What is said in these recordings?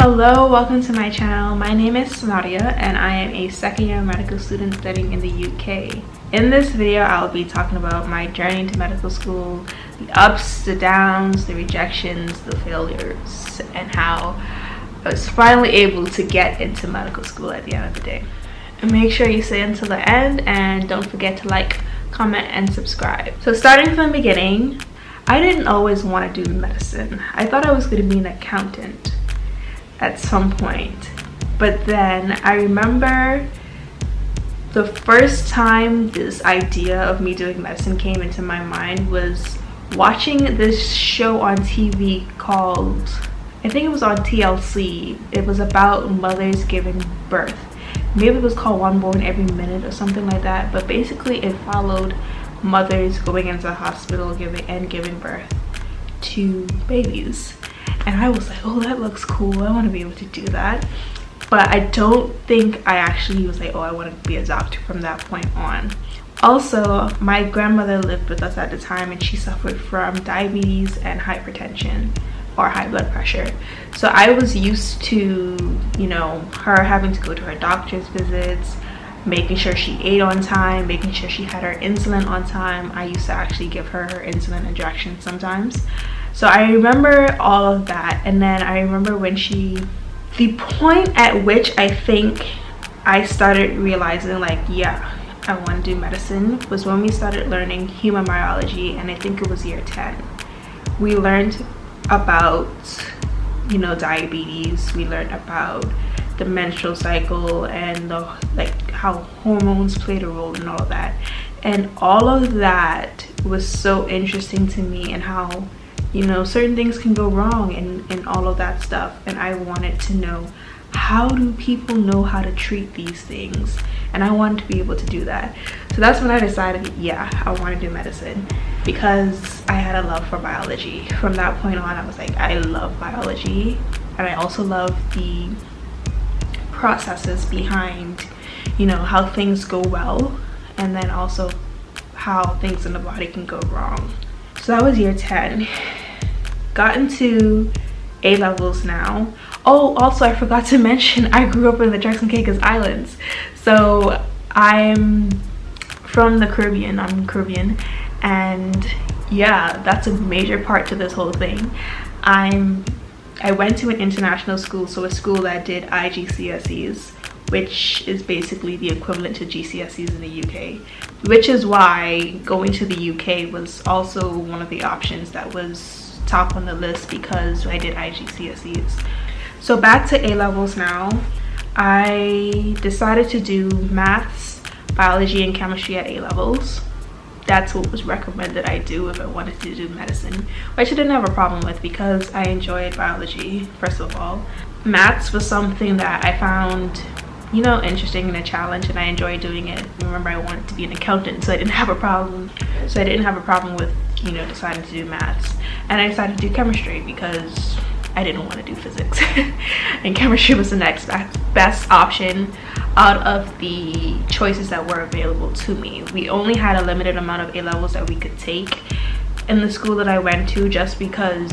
Hello, welcome to my channel. My name is Sanadia and I am a second year medical student studying in the UK. In this video, I'll be talking about my journey to medical school, the ups, the downs, the rejections, the failures, and how I was finally able to get into medical school at the end of the day. And make sure you stay until the end and don't forget to like, comment, and subscribe. So starting from the beginning, I didn't always want to do medicine. I thought I was going to be an accountant at some point, but then I remember the first time this idea of me doing medicine came into my mind was watching this show on TV called, I think it was on TLC. It was about mothers giving birth. Maybe it was called One Born Every Minute or something like that, but basically it followed mothers going into the hospital giving birth to babies. And I was like, oh, that looks cool. I want to be able to do that. But I don't think I actually was like, oh, I want to be a doctor from that point on. Also, my grandmother lived with us at the time and she suffered from diabetes and hypertension or high blood pressure. So I was used to, her having to go to her doctor's visits, making sure she ate on time, making sure she had her insulin on time. I used to actually give her insulin injections sometimes. So I remember all of that. And then I remember the point at which I think I started realizing like, yeah, I want to do medicine was when we started learning human biology, and I think it was year 10. We learned about, diabetes. We learned about the menstrual cycle and how hormones played a role in all of that. And all of that was so interesting to me, and how certain things can go wrong and all of that stuff. And I wanted to know, how do people know how to treat these things? And I wanted to be able to do that. So that's when I decided, yeah, I want to do medicine, because I had a love for biology. From that point on, I was like, I love biology, and I also love the processes behind how things go well, and then also how things in the body can go wrong. So that was year 10. Got into A levels now. Oh, also I forgot to mention, I grew up in the Turks and Caicos Islands. So I'm from the Caribbean. I'm Caribbean, and yeah, that's a major part to this whole thing. I went to an international school, so a school that did IGCSEs, which is basically the equivalent to GCSEs in the UK, which is why going to the UK was also one of the options that was top on the list, because I did IGCSEs. So back to A levels now. I decided to do maths, biology, and chemistry at A levels. That's what was recommended I do if I wanted to do medicine, which I didn't have a problem with because I enjoyed biology, first of all. Maths was something that I found interesting and a challenge, and I enjoyed doing it. Remember, I wanted to be an accountant, so I didn't have a problem with deciding to do maths. And I decided to do chemistry because I didn't want to do physics and chemistry was the next best option out of the choices that were available to me. We only had a limited amount of A levels that we could take in the school that I went to, just because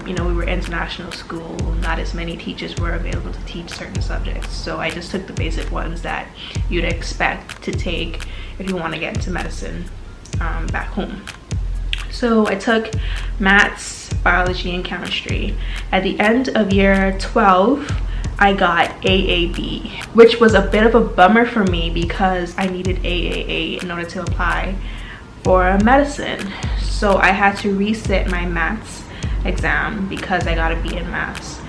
we were international school. Not as many teachers were available to teach certain subjects, so I just took the basic ones that you'd expect to take if you want to get into medicine back home. So I took maths, biology, and chemistry. At the end of year 12, I got AAB, which was a bit of a bummer for me because I needed AAA in order to apply for medicine. So I had to resit my maths exam because I got a B in maths.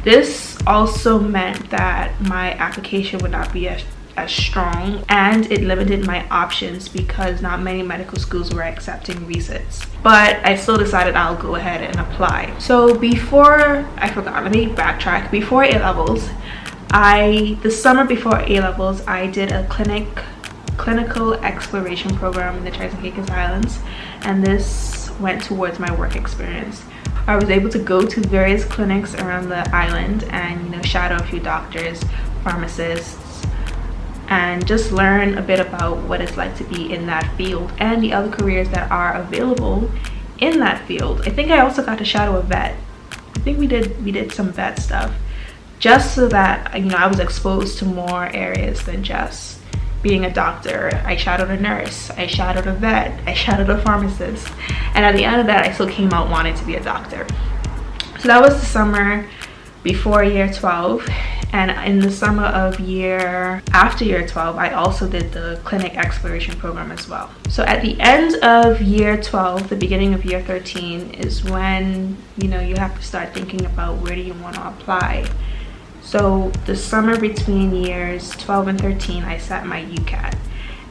This also meant that my application would not be as strong, and it limited my options because not many medical schools were accepting resits. But I still decided I'll go ahead and apply. So let me backtrack. Before A levels, the summer before A levels, I did a clinical exploration program in the Turks and Caicos Islands, and this went towards my work experience. I was able to go to various clinics around the island and shadow a few doctors, pharmacists, and just learn a bit about what it's like to be in that field and the other careers that are available in that field. I think I also got to shadow a vet I think we did some vet stuff, just so that, you know, I was exposed to more areas than just being a doctor. I shadowed a nurse, I shadowed a vet, I shadowed a pharmacist, and at the end of that I still came out wanting to be a doctor. So that was the summer before year 12. And in the summer of after year 12, I also did the clinic exploration program as well. So at the end of year 12, the beginning of year 13 is when, you know, you have to start thinking about where do you want to apply. So the summer between years 12 and 13, I sat my UCAT,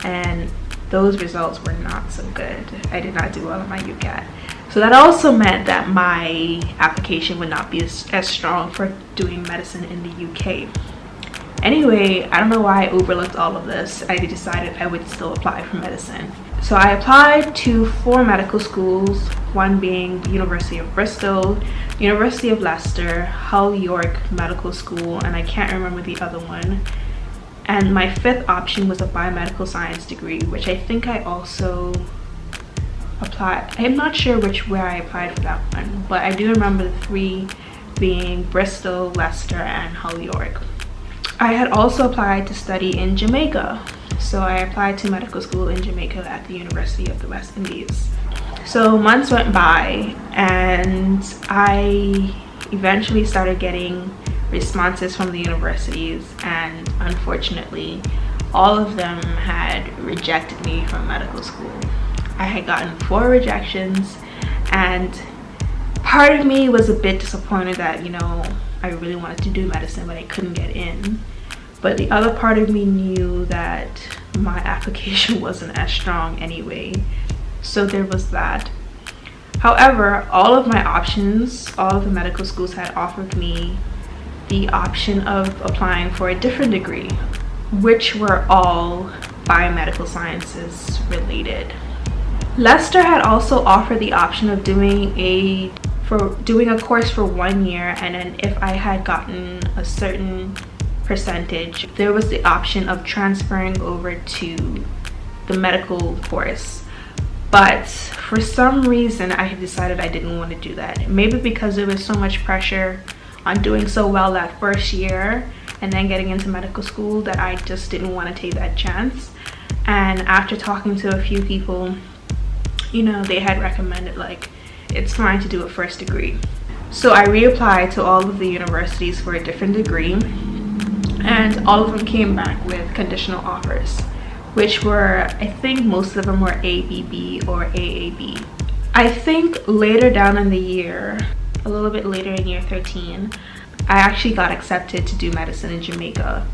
and those results were not so good. I did not do well on my UCAT. So that also meant that my application would not be as strong for doing medicine in the UK. Anyway, I don't know why I overlooked all of this. I decided I would still apply for medicine. So I applied to 4 medical schools, one being the University of Bristol, University of Leicester, Hull York Medical School, and I can't remember the other one. And my 5th option was a biomedical science degree, which I think I also applied. I'm not sure where I applied for that one, but I do remember the 3 being Bristol, Leicester, and Hull York. I had also applied to study in Jamaica, so I applied to medical school in Jamaica at the University of the West Indies. So months went by, and I eventually started getting responses from the universities, and unfortunately all of them had rejected me from medical school. I had gotten 4 rejections, and part of me was a bit disappointed that, you know, I really wanted to do medicine but I couldn't get in. But the other part of me knew that my application wasn't as strong anyway, so there was that. However, all of my options, all of the medical schools had offered me the option of applying for a different degree, which were all biomedical sciences related. Leicester had also offered the option of doing a course for 1 year, and then if I had gotten a certain percentage, there was the option of transferring over to the medical course. But for some reason I had decided I didn't want to do that. Maybe because there was so much pressure on doing so well that first year and then getting into medical school that I just didn't want to take that chance. And after talking to a few people, you know, they had recommended, like, it's fine to do a first degree. So I reapplied to all of the universities for a different degree, and all of them came back with conditional offers, which were, I think most of them were ABB or AAB. I think later down in the year, a little bit later in year 13, I actually got accepted to do medicine in Jamaica.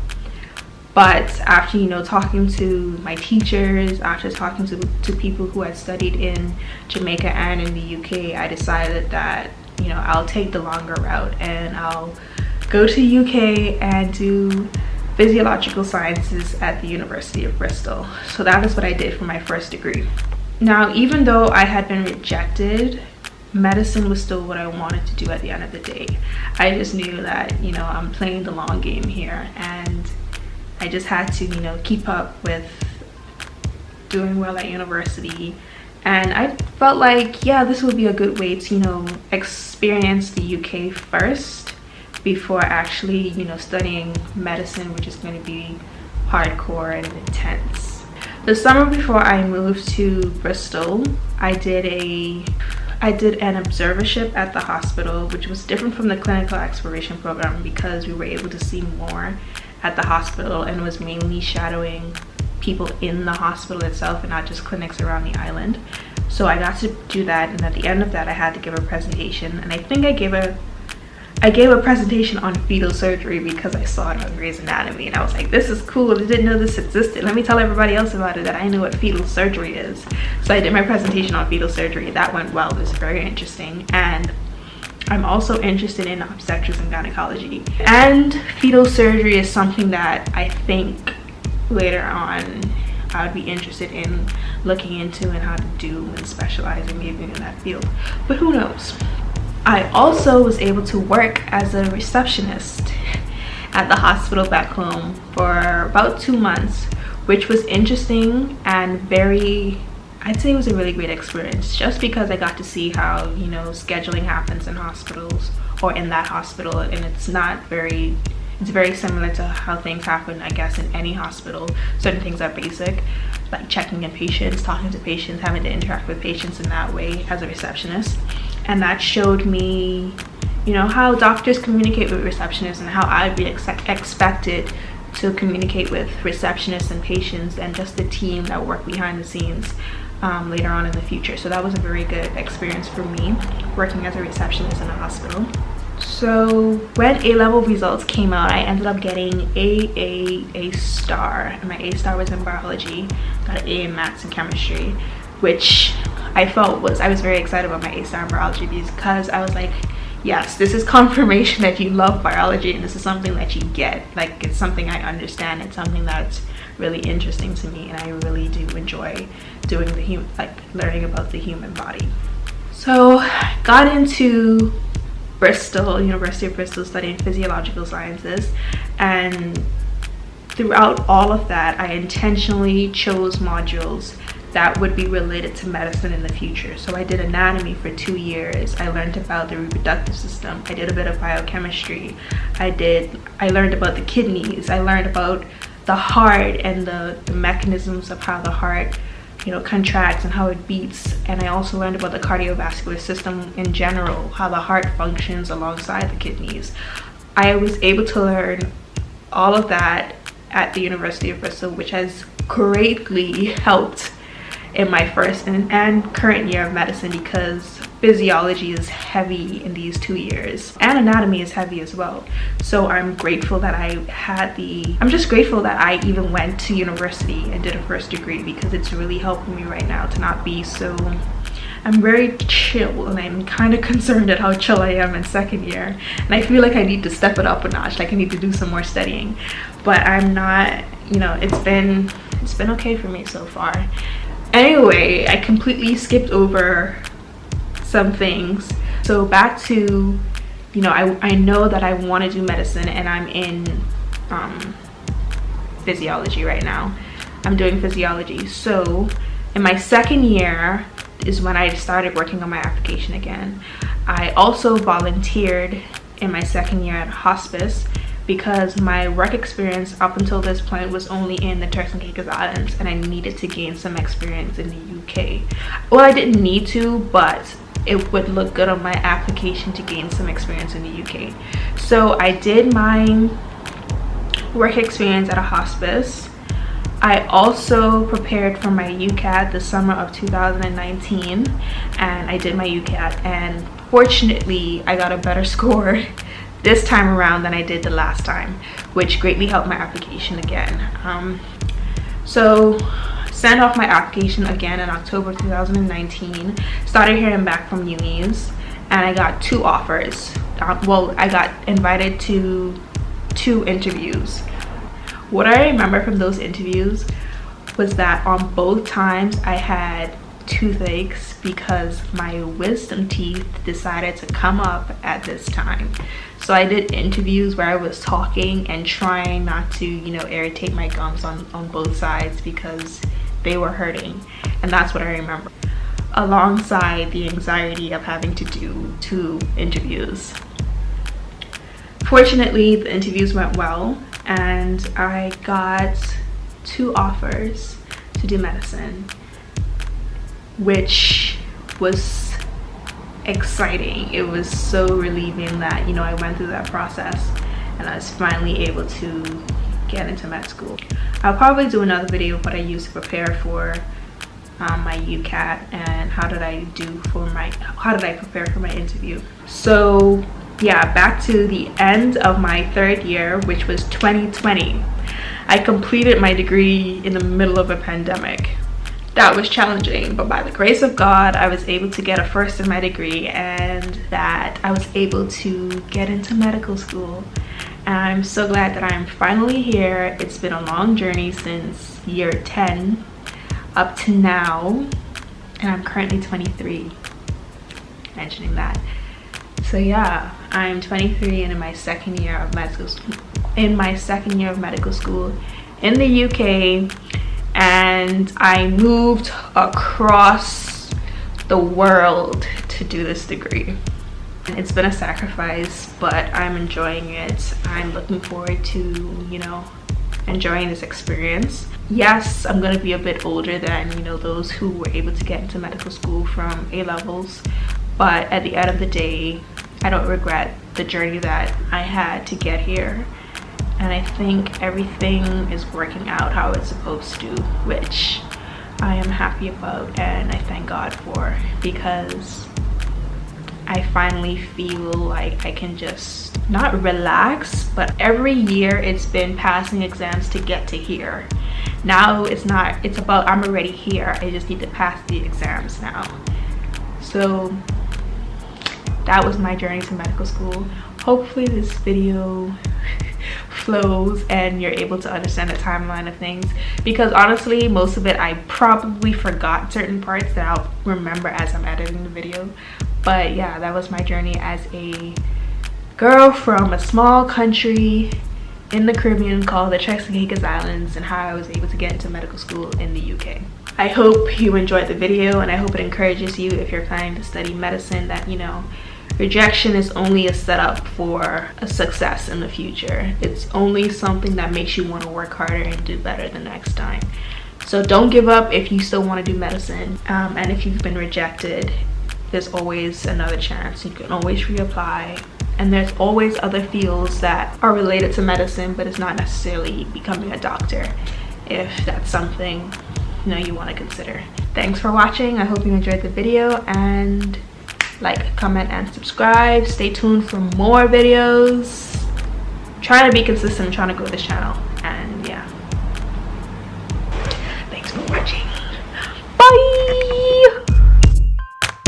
But after, you know, talking to my teachers, after talking to people who had studied in Jamaica and in the UK, I decided that, you know, I'll take the longer route and I'll go to UK and do Physiological Sciences at the University of Bristol. So that is what I did for my first degree. Now, even though I had been rejected, medicine was still what I wanted to do at the end of the day. I just knew that, you know, I'm playing the long game here, and I just had to, you know, keep up with doing well at university. And I felt like, yeah, this would be a good way to, you know, experience the UK first before actually, you know, studying medicine, which is going to be hardcore and intense. The summer before I moved to Bristol, I did an observership at the hospital, which was different from the clinical exploration program because we were able to see more at the hospital, and was mainly shadowing people in the hospital itself and not just clinics around the island. So I got to do that, and at the end of that I had to give a presentation, and I think I gave a presentation on fetal surgery because I saw it on Grey's Anatomy and I was like, this is cool, I didn't know this existed, let me tell everybody else about it that I knew what fetal surgery is. So I did my presentation on fetal surgery. That went well. It was very interesting, and I'm also interested in obstetrics and gynecology, and fetal surgery is something that I think later on I would be interested in looking into and how to do and specializing maybe in that field, but who knows. I also was able to work as a receptionist at the hospital back home for about 2 months, which was interesting and very I'd say it was a really great experience, just because I got to see how, you know, scheduling happens in hospitals, or in that hospital, and it's very similar to how things happen, I guess, in any hospital. Certain things are basic, like checking in patients, talking to patients, having to interact with patients in that way as a receptionist. And that showed me, you know, how doctors communicate with receptionists and how I'd be expected to communicate with receptionists and patients, and just the team that work behind the scenes later on in the future. So that was a very good experience for me, working as a receptionist in a hospital. So when A-level results came out, I ended up getting A star, and my A star was in biology. Got an A in maths and chemistry, which I was very excited about my A star in biology, because I was like, yes, this is confirmation that you love biology, and this is something that you get. Like, it's something I understand. It's something that's really interesting to me, and I really do enjoy doing learning about the human body. So got into Bristol, University of Bristol, studying physiological sciences, and throughout all of that, I intentionally chose modules that would be related to medicine in the future. So I did anatomy for 2 years. I learned about the reproductive system. I did a bit of biochemistry. I learned about the kidneys. I learned about the heart and the mechanisms of how the heart, you know, contracts and how it beats. And I also learned about the cardiovascular system in general, how the heart functions alongside the kidneys. I was able to learn all of that at the University of Bristol, which has greatly helped in my first and current year of medicine, because physiology is heavy in these 2 years, and anatomy is heavy as well. So I'm grateful that I'm just grateful that I even went to university and did a first degree, because it's really helping me right now to not be so, I'm very chill, and I'm kind of concerned at how chill I am in second year, and I feel like I need to step it up a notch, like I need to do some more studying, but I'm not, you know, it's been okay for me so far. Anyway, I completely skipped over some things. So back to, you know, I know that I want to do medicine, and I'm in physiology right now. I'm doing physiology. So in my second year is when I started working on my application again. I also volunteered in my second year at hospice, because my work experience up until this point was only in the Turks and Caicos Islands, and I needed to gain some experience in the UK. Well, I didn't need to, but it would look good on my application to gain some experience in the UK. So I did my work experience at a hospice. I also prepared for my UCAT the summer of 2019, and I did my UCAT, and fortunately I got a better score this time around than I did the last time, which greatly helped my application again. So sent off my application again in October 2019, started hearing back from unis, and I got 2 offers. Well, I got invited to 2 interviews. What I remember from those interviews was that on both times I had toothaches, because my wisdom teeth decided to come up at this time. So I did interviews where I was talking and trying not to, you know, irritate my gums on both sides, because they were hurting. And that's what I remember, alongside the anxiety of having to do 2 interviews. Fortunately, the interviews went well, and I got 2 offers to do medicine, which was exciting. It was so relieving that, you know, I went through that process and I was finally able to get into med school. I'll probably do another video of what I used to prepare for my UCAT, and how did I prepare for my interview. So yeah, back to the end of my 3rd year, which was 2020. I completed my degree in the middle of a pandemic. That was challenging, but by the grace of God, I was able to get a first in my degree, and that I was able to get into medical school. And I'm so glad that I'm finally here. It's been a long journey since year 10 up to now, and I'm currently 23, mentioning that. So yeah, I'm 23 and in my second year of medical school in the UK, and and I moved across the world to do this degree. It's been a sacrifice, but I'm enjoying it. I'm looking forward to, you know, enjoying this experience. Yes, I'm gonna be a bit older than, you know, those who were able to get into medical school from A levels, but at the end of the day, I don't regret the journey that I had to get here. And I think everything is working out how it's supposed to, which I am happy about and I thank God for, because I finally feel like I can just not relax, but every year it's been passing exams to get to here. Now it's about I'm already here, I just need to pass the exams now. So that was my journey to medical school. Hopefully this video flows and you're able to understand the timeline of things, because honestly most of it I probably forgot certain parts that I'll remember as I'm editing the video. But yeah, that was my journey as a girl from a small country in the Caribbean called the Turks and Caicos Islands, and how I was able to get into medical school in the UK. I hope you enjoyed the video, and I hope it encourages you if you're planning to study medicine that, you know, rejection is only a setup for a success in the future. It's only something that makes you want to work harder and do better the next time. So don't give up if you still want to do medicine. And if you've been rejected, there's always another chance. You can always reapply. And there's always other fields that are related to medicine, but it's not necessarily becoming a doctor, if that's something, you know, you want to consider. Thanks for watching. I hope you enjoyed the video, and like, comment, and subscribe. Stay tuned for more videos. I'm trying to be consistent. I'm trying to grow this channel.